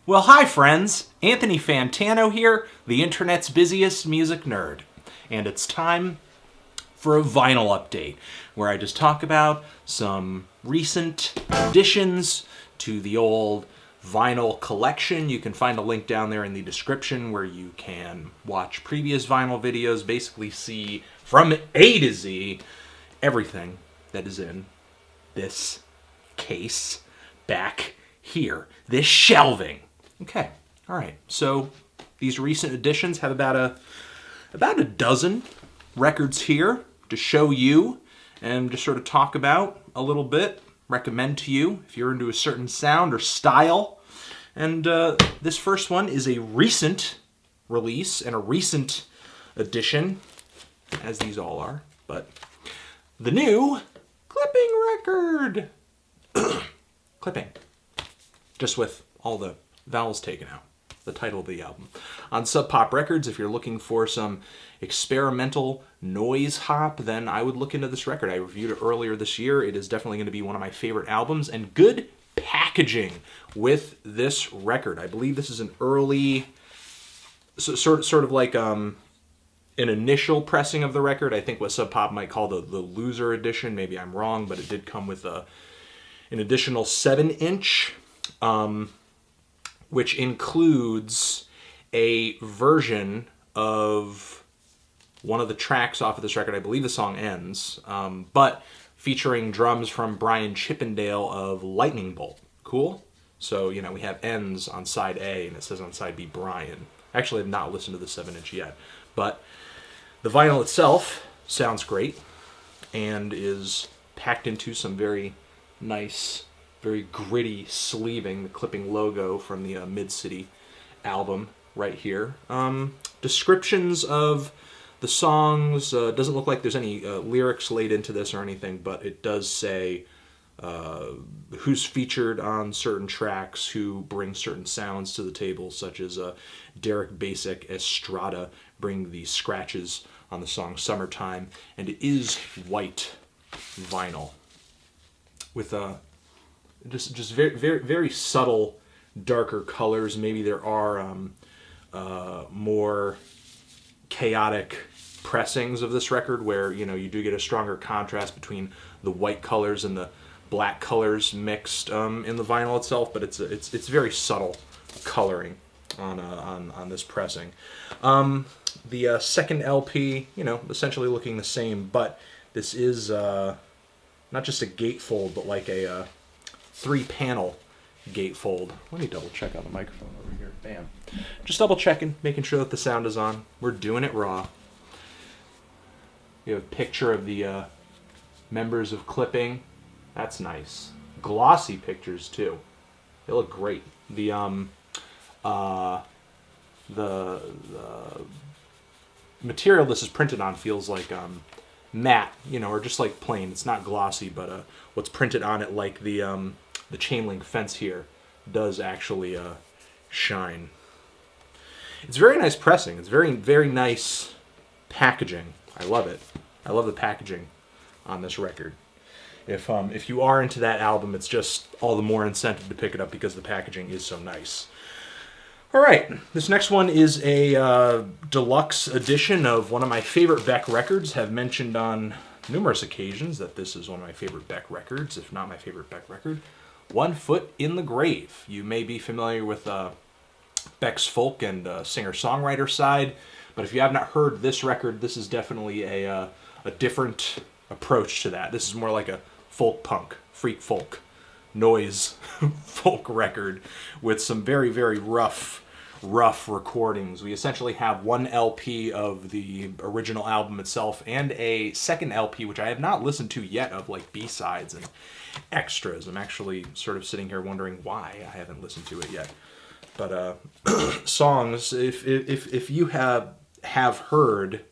Well, hi friends! Anthony Fantano here, the internet's busiest music nerd. And it's time for a vinyl update, where I just talk about some recent additions to the old vinyl collection. You can find a link down there in the description where you can watch previous vinyl videos, basically see from A to Z everything that is in this case back here, this shelving. Okay, all right. So these recent editions have about a dozen records here to show you and just sort of talk about a little bit, recommend to you if you're into a certain sound or style. And this first one is a recent release and a recent edition, as these all are, but the new Clipping record. Clipping. Just with all the vowels taken out. The title of the album. On Sub Pop Records, if you're looking for some experimental noise hop, then I would look into this record. I reviewed it earlier this year. It is definitely going to be one of my favorite albums, and good packaging with this record. I believe this is an early, sort of like an initial pressing of the record. I think what Sub Pop might call the loser edition. Maybe I'm wrong, but it did come with an additional 7-inch, which includes a version of one of the tracks off of this record. I believe the song ends, but featuring drums from Brian Chippendale of Lightning Bolt. Cool? So, we have ends on side A, and it says on side B, Brian. Actually, I've not listened to the 7-inch yet, but the vinyl itself sounds great and is packed into some very nice, very gritty sleeving, the Clipping logo from the Mid-City album right here. Descriptions of the songs, doesn't look like there's any lyrics laid into this or anything, but it does say who's featured on certain tracks, who brings certain sounds to the table, such as Derek Basic, Estrada bring the scratches on the song Summertime, and it is white vinyl with just very, very, very subtle darker colors. Maybe there are more chaotic pressings of this record where you do get a stronger contrast between the white colors and the black colors mixed in the vinyl itself, but it's very subtle coloring on this pressing. The second LP, essentially looking the same, but this is not just a gatefold, but like a 3-panel gatefold. Let me double check on the microphone over here. Bam. Just double checking, making sure that the sound is on. We're doing it raw. We have a picture of the members of Clipping. That's nice. Glossy pictures too. They look great. The material this is printed on feels like matte, or just like plain. It's not glossy, but what's printed on it, like the chain link fence here, does actually shine. It's very nice pressing. It's very, very nice packaging. I love it. I love the packaging on this record. If you are into that album, it's just all the more incentive to pick it up because the packaging is so nice. All right, this next one is a deluxe edition of one of my favorite Beck records. Have mentioned on numerous occasions that this is one of my favorite Beck records, if not my favorite Beck record. One Foot in the Grave. You may be familiar with Beck's folk and singer-songwriter side, but if you have not heard this record, this is definitely a different approach to that. This is more like a folk punk, freak folk, noise folk record with some very, very rough recordings. We essentially have one LP of the original album itself and a second LP, which I have not listened to yet, of like B-sides and extras. I'm actually sort of sitting here wondering why I haven't listened to it yet. But songs, if you have heard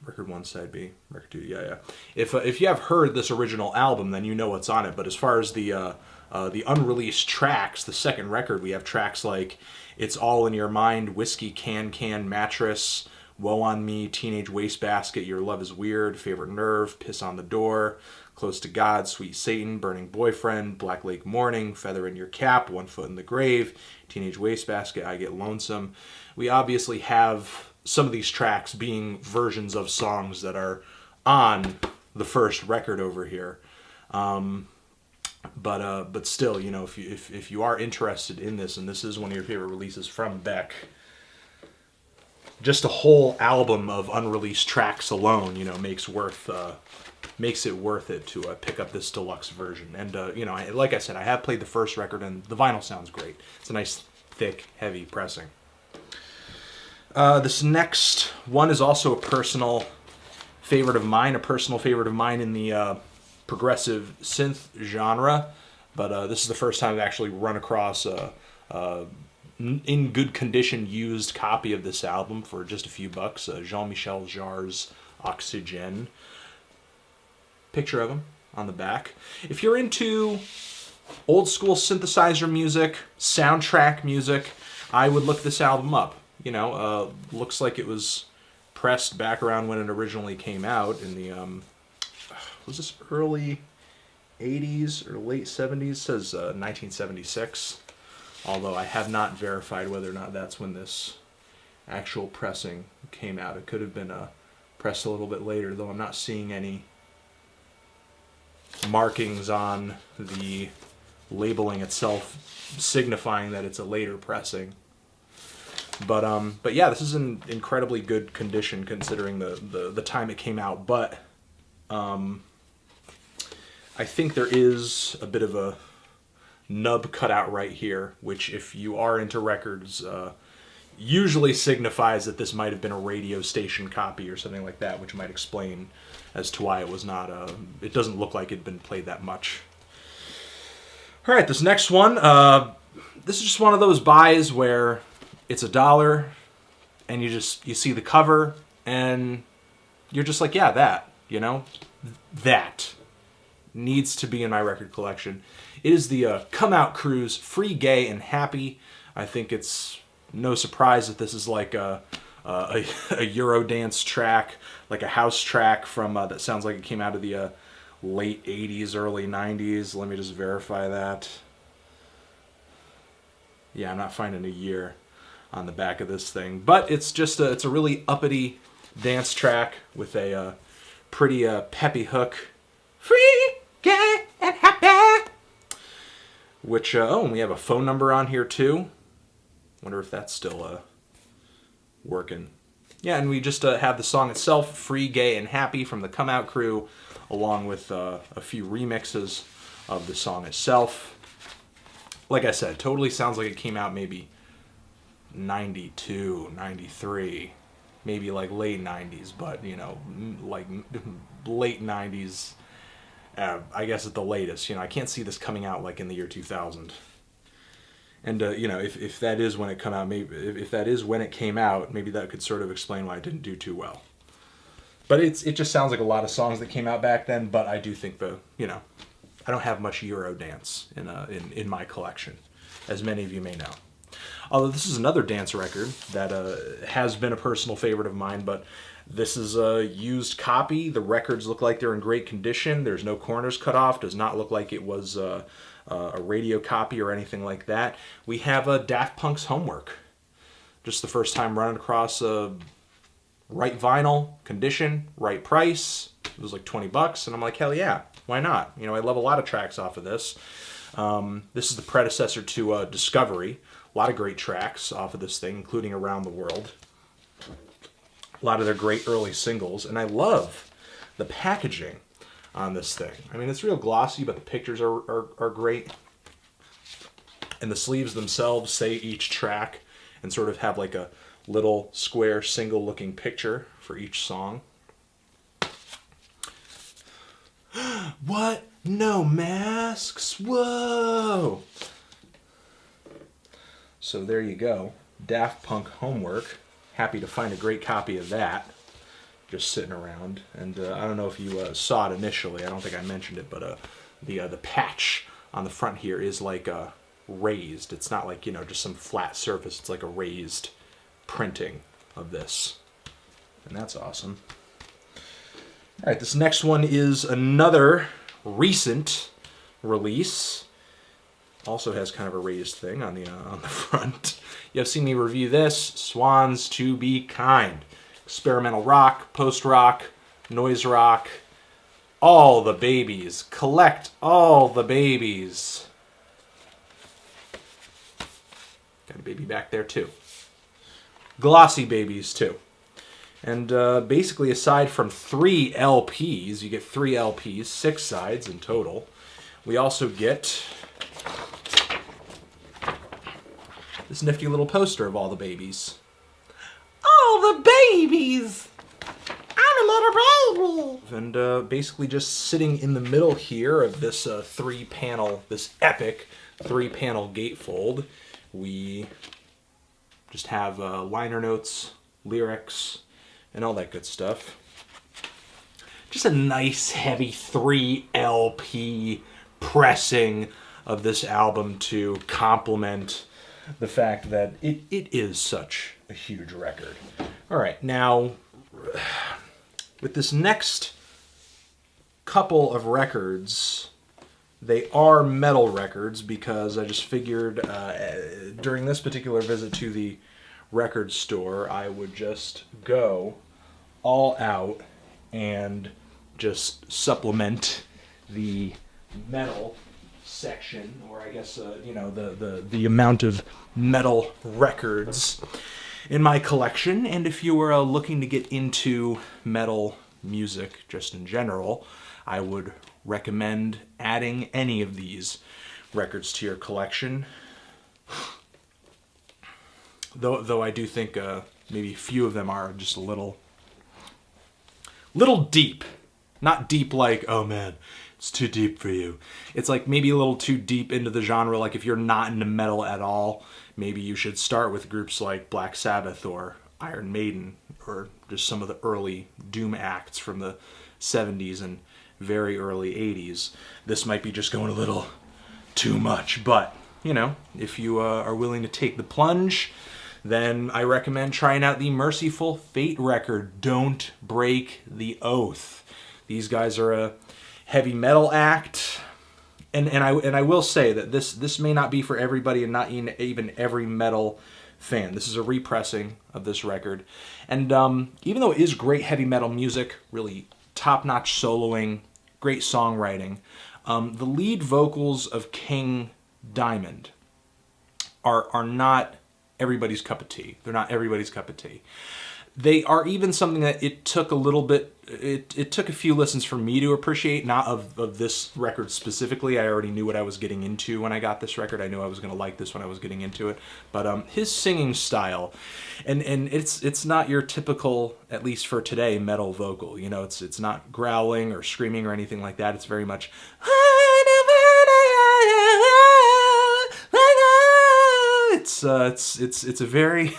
record 1, side B, record 2, yeah. If you have heard this original album, then you know what's on it. But as far as the unreleased tracks, the second record, we have tracks like It's All in Your Mind, Whiskey Can Mattress, Woe on Me, Teenage Wastebasket, Your Love is Weird, Favorite Nerve, Piss on the Door, Close to God, Sweet Satan, Burning Boyfriend, Black Lake Morning, Feather in Your Cap, One Foot in the Grave, Teenage Wastebasket, I Get Lonesome. We obviously have some of these tracks being versions of songs that are on the first record over here. But still, you know, if you are interested in this, and this is one of your favorite releases from Beck, just a whole album of unreleased tracks alone, you know, makes it worth it to pick up this deluxe version. And you know, like I said, I have played the first record, and the vinyl sounds great. It's a nice, thick, heavy pressing. This next one is also a personal favorite of mine in the progressive synth genre, but this is the first time I've actually run across a in good condition used copy of this album for just a few bucks. Jean-Michel Jarre's Oxygen. Picture of him on the back. If you're into old school synthesizer music, soundtrack music, I would look this album up. You know, looks like it was pressed back around when it originally came out in the was this early 80s or late 70s? It says 1976. Although I have not verified whether or not that's when this actual pressing came out. It could have been pressed a little bit later, though I'm not seeing any markings on the labeling itself signifying that it's a later pressing. But yeah, this is in incredibly good condition considering the time it came out. But I think there is a bit of a nub cut out right here, which if you are into records, usually signifies that this might have been a radio station copy or something like that, which might explain as to why it was not it doesn't look like it'd been played that much. All right, this next one, this is just one of those buys where it's $1 and you see the cover and you're just like, yeah, that, you know, that needs to be in my record collection. It is the Come Out Crew's Free, Gay, and Happy. I think it's no surprise that this is like a Eurodance track, like a house track from that sounds like it came out of the late 80s, early 90s. Let me just verify that. Yeah, I'm not finding a year on the back of this thing, but it's just it's a really uppity dance track with a pretty peppy hook. Free, gay, and happy. Which, and we have a phone number on here too. Wonder if that's still working. Yeah, and we just have the song itself, Free, Gay, and Happy from the Come Out Crew, along with a few remixes of the song itself. Like I said, totally sounds like it came out maybe 92, 93, maybe like late 90s, but, you know, like late 90s, I guess at the latest. You know, I can't see this coming out like in the year 2000. And, you know, if that is when it come out, maybe if that is when it came out, maybe that could sort of explain why it didn't do too well. But it just sounds like a lot of songs that came out back then, but I do think you know, I don't have much Eurodance in my collection, as many of you may know. Although this is another dance record that has been a personal favorite of mine, but this is a used copy. The records look like they're in great condition. There's no corners cut off. Does not look like it was a radio copy or anything like that. We have Daft Punk's Homework. Just the first time running across right vinyl, condition, right price. It was like $20, and I'm like, hell yeah, why not? You know, I love a lot of tracks off of this. This is the predecessor to Discovery. A lot of great tracks off of this thing, including Around the World. A lot of their great early singles, and I love the packaging on this thing. I mean, it's real glossy, but the pictures are great. And the sleeves themselves say each track and sort of have like a little square single looking picture for each song. What? No masks? Whoa! So there you go. Daft Punk Homework. Happy to find a great copy of that just sitting around. And I don't know if you saw it initially. I don't think I mentioned it, but the patch on the front here is like raised. It's not like, you know, just some flat surface. It's like a raised printing of this. And that's awesome. All right, this next one is another recent release. Also has kind of a raised thing on the front. You have seen me review this, Swans to Be Kind. Experimental rock, post-rock, noise rock, all the babies. Collect all the babies. Got a baby back there too. Glossy babies too. And basically, aside from 3 LPs, you get 3 LPs, 6 sides in total. We also get this nifty little poster of all the babies. All the babies! I'm a little baby! And basically just sitting in the middle here of this 3-panel, this epic 3-panel gatefold, we just have liner notes, lyrics, and all that good stuff. Just a nice heavy 3 LP pressing of this album to complement the fact that it is such a huge record. All right, now with this next couple of records, they are metal records because I just figured during this particular visit to the record store, I would just go all out and just supplement the metal section, or I guess the amount of metal records in my collection. And if you were looking to get into metal music just in general, I would recommend adding any of these records to your collection. Though I do think maybe a few of them are just a little deep. Not deep like, oh man, it's too deep for you. It's like maybe a little too deep into the genre. Like if you're not into metal at all, maybe you should start with groups like Black Sabbath or Iron Maiden, or just some of the early doom acts from the 70s and very early 80s. This might be just going a little too much, but if you are willing to take the plunge, then I recommend trying out the Mercyful Fate record, Don't Break the Oath. These guys are a heavy metal act, and I will say that this may not be for everybody and not even every metal fan. This is a repressing of this record, and even though it is great heavy metal music, really top-notch soloing, great songwriting, the lead vocals of King Diamond are not everybody's cup of tea. They're not everybody's cup of tea. They are even something that it took a little bit, it took a few listens for me to appreciate, not of this record specifically. I already knew what I was getting into when I got this record. I knew I was going to like this when I was getting into it. But his singing style, and it's not your typical, at least for today, metal vocal. It's not growling or screaming or anything like that. It's very much... It's a very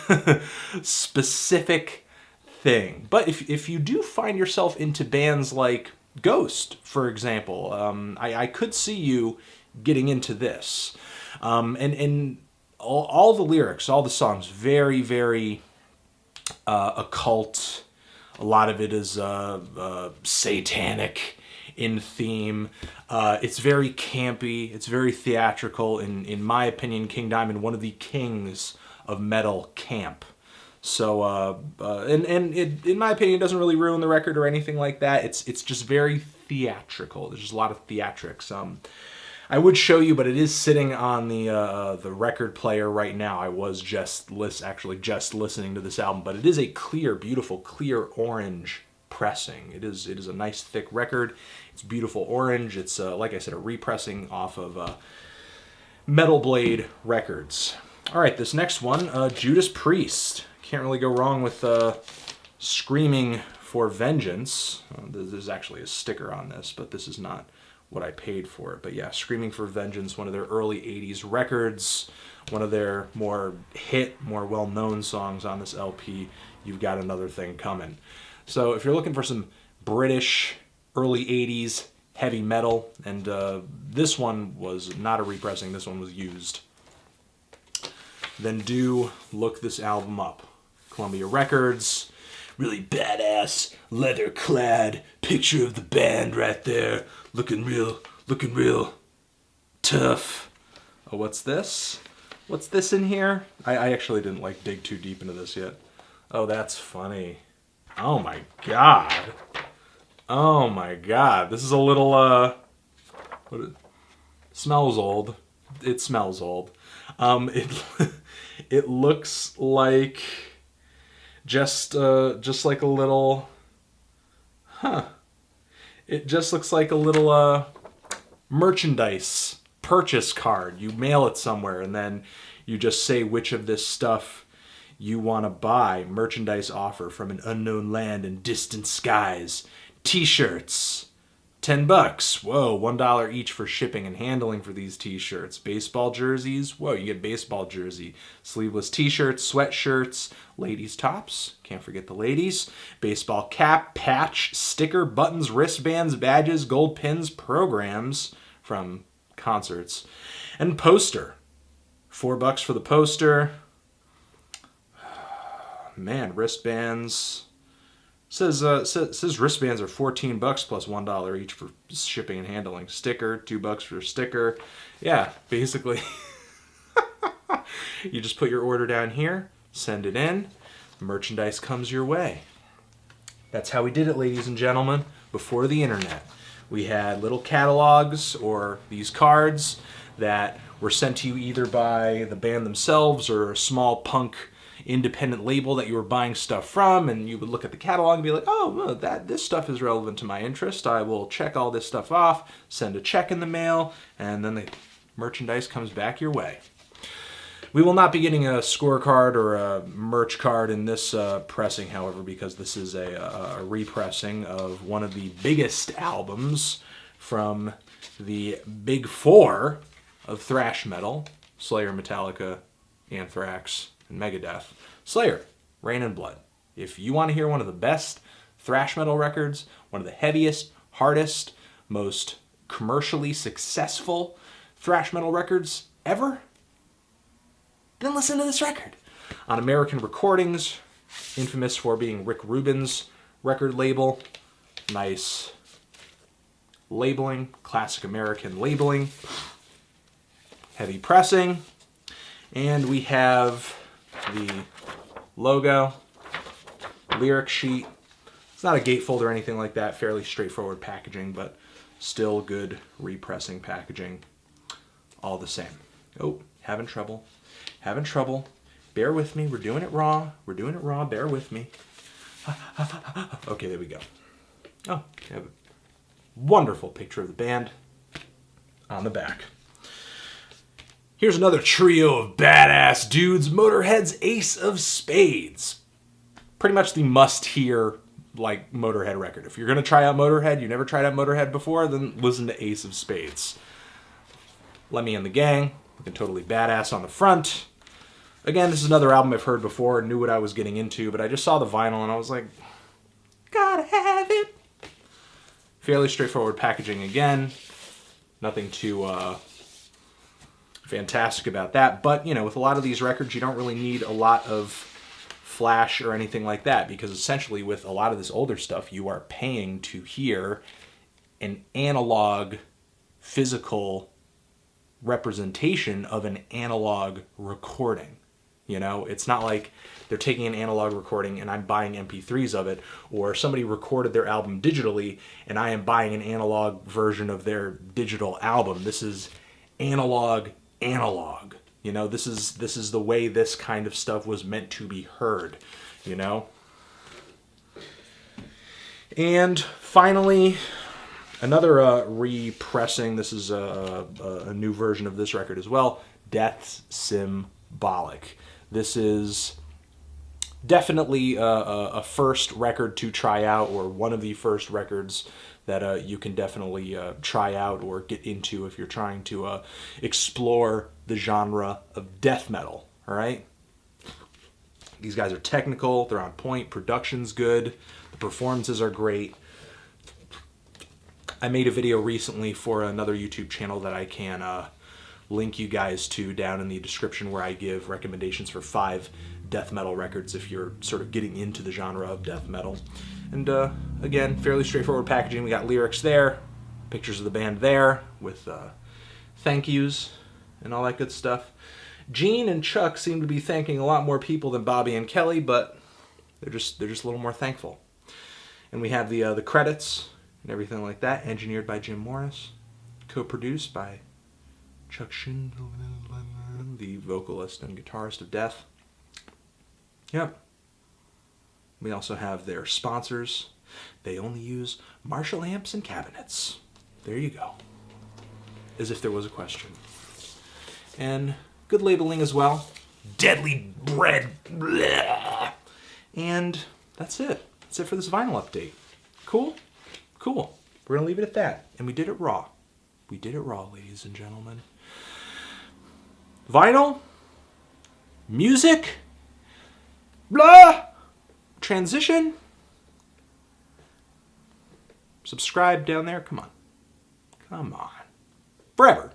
specific thing. But if you do find yourself into bands like Ghost, for example, I could see you getting into this. And all the lyrics, all the songs, very, very occult. A lot of it is satanic in theme. It's very campy. It's very theatrical. In my opinion, King Diamond, one of the kings of metal camp. So, and it, in my opinion, it doesn't really ruin the record or anything like that. It's just very theatrical. There's just a lot of theatrics. I would show you, but it is sitting on the record player right now. I was just listening to this album, but it is a clear, beautiful, clear orange pressing. It is a nice thick record. It's beautiful orange. It's like I said, a repressing off of Metal Blade Records. All right, this next one, Judas Priest. Can't really go wrong with Screaming for Vengeance. There's actually a sticker on this, but this is not what I paid for it. But yeah, Screaming for Vengeance, one of their early 80s records, one of their more well-known songs on this LP, You've Got Another Thing Coming. So if you're looking for some British early 80s heavy metal, and this one was not a repressing, this one was used, then do look this album up. Columbia Records, really badass, leather-clad picture of the band right there, looking real tough. Oh, what's this? What's this in here? I actually didn't like dig too deep into this yet. Oh, that's funny. Oh my god. Oh my god. This is a little smells old. It smells old. It looks like just like a little It just looks like a little merchandise purchase card. You mail it somewhere and then you just say which of this stuff you want to buy. Merchandise offer from an unknown land and distant skies. T-shirts. $10. Whoa, $1 each for shipping and handling for these t-shirts. Baseball jerseys. Whoa, you get baseball jersey. Sleeveless t-shirts, sweatshirts, ladies tops. Can't forget the ladies. Baseball cap, patch, sticker, buttons, wristbands, badges, gold pins, programs from concerts, and poster. $4 for the poster. Man, wristbands. Says wristbands are $14 plus $1 each for shipping and handling. Sticker, $2 for a sticker. Yeah, basically, you just put your order down here, send it in, merchandise comes your way. That's how we did it, ladies and gentlemen, before the internet. We had little catalogs or these cards that were sent to you either by the band themselves or a small punk independent label that you were buying stuff from, and you would look at the catalog and be like, oh, well, this stuff is relevant to my interest. I will check all this stuff off, send a check in the mail, and then the merchandise comes back your way. We will not be getting a scorecard or a merch card in this pressing, however, because this is a repressing of one of the biggest albums from the big four of thrash metal: Slayer, Metallica, Anthrax, and Megadeth. Slayer, Rain and Blood. If you want to hear one of the best thrash metal records, one of the heaviest, hardest, most commercially successful thrash metal records ever, then listen to this record. On American Recordings, infamous for being Rick Rubin's record label. Nice labeling, classic American labeling. Heavy pressing. And we have the logo, lyric sheet. It's not a gatefold or anything like that. Fairly straightforward packaging, but still good repressing packaging all the same. Oh, having trouble. Bear with me. We're doing it raw. Bear with me. Okay, there we go. Oh, we have a wonderful picture of the band on the back. Here's another trio of badass dudes. Motorhead's Ace of Spades. Pretty much the must-hear, like, Motorhead record. If you're going to try out Motorhead, you never tried out Motorhead before, then listen to Ace of Spades. Let Me in the Gang. Looking totally badass on the front. Again, this is another album I've heard before and knew what I was getting into, but I just saw the vinyl and I was like, gotta have it. Fairly straightforward packaging again. Nothing too fantastic about that, but you know, with a lot of these records you don't really need a lot of flash or anything like that, because essentially with a lot of this older stuff you are paying to hear an analog physical representation of an analog recording. You know, it's not like they're taking an analog recording and I'm buying MP3s of it, or somebody recorded their album digitally and I am buying an analog version of their digital album. This is analog. You know, this is the way this kind of stuff was meant to be heard, you know? And finally, another repressing. This is a new version of this record as well. Death's Symbolic. This is definitely a first record to try out, or one of the first records that you can definitely try out or get into if you're trying to explore the genre of death metal, all right? These guys are technical, they're on point, production's good, the performances are great. I made a video recently for another YouTube channel that I can link you guys to down in the description, where I give recommendations for 5 death metal records if you're sort of getting into the genre of death metal. And again, fairly straightforward packaging. We got lyrics there, pictures of the band there with thank yous and all that good stuff. Gene and Chuck seem to be thanking a lot more people than Bobby and Kelly, but they're just a little more thankful. And we have the credits and everything like that, engineered by Jim Morris, co-produced by Chuck Schindler, the vocalist and guitarist of Death. Yep. We also have their sponsors. They only use Marshall amps and cabinets. There you go. As if there was a question. And good labeling as well. Deadly bread. Blah. And that's it. That's it for this vinyl update. Cool? Cool. We're going to leave it at that. And we did it raw. We did it raw, ladies and gentlemen. Vinyl. Music. Blah. Transition. Subscribe down there. Come on. Come on. Forever.